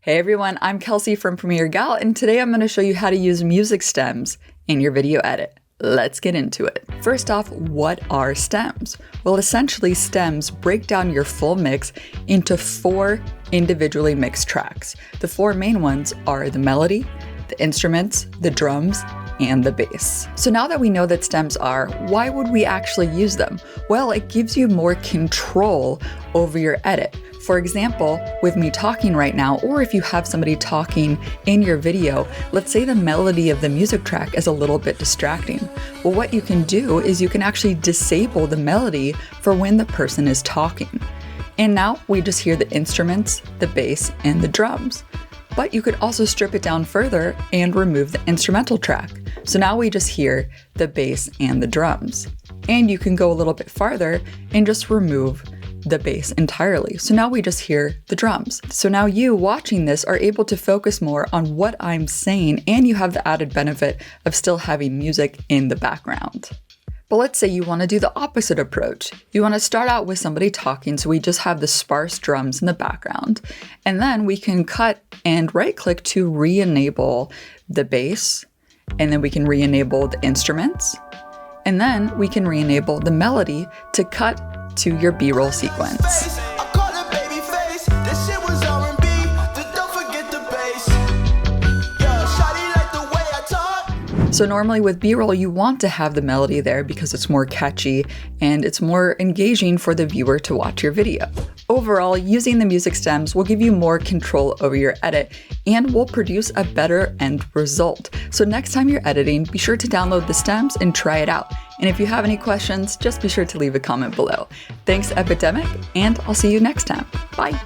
Hey everyone, I'm Kelsey from Premiere Gal, and today I'm going to show you how to use music stems in your video edit. Let's get into it. First off, what are stems? Well, essentially stems break down your full mix into 4 individually mixed tracks. The 4 main ones are the melody, the instruments, the drums, and the bass. So now that we know that stems are, why would we actually use them? Well, it gives you more control over your edit. For example, with me talking right now, or if you have somebody talking in your video, let's say the melody of the music track is a little bit distracting. Well, what you can do is you can actually disable the melody for when the person is talking. And now we just hear the instruments, the bass, and the drums. But you could also strip it down further and remove the instrumental track. So now we just hear the bass and the drums. And you can go a little bit farther and just remove the bass entirely. So now we just hear the drums. So now you watching this are able to focus more on what I'm saying, and you have the added benefit of still having music in the background. But let's say you want to do the opposite approach. You want to start out with somebody talking, so we just have the sparse drums in the background. And then we can cut and right-click to re-enable the bass, and then we can re-enable the instruments, and then we can re-enable the melody to cut to your B-roll sequence. So normally with B-roll, you want to have the melody there because it's more catchy and it's more engaging for the viewer to watch your video. Overall, using the music stems will give you more control over your edit and will produce a better end result. So next time you're editing, be sure to download the stems and try it out. And if you have any questions, just be sure to leave a comment below. Thanks, Epidemic, and I'll see you next time. Bye.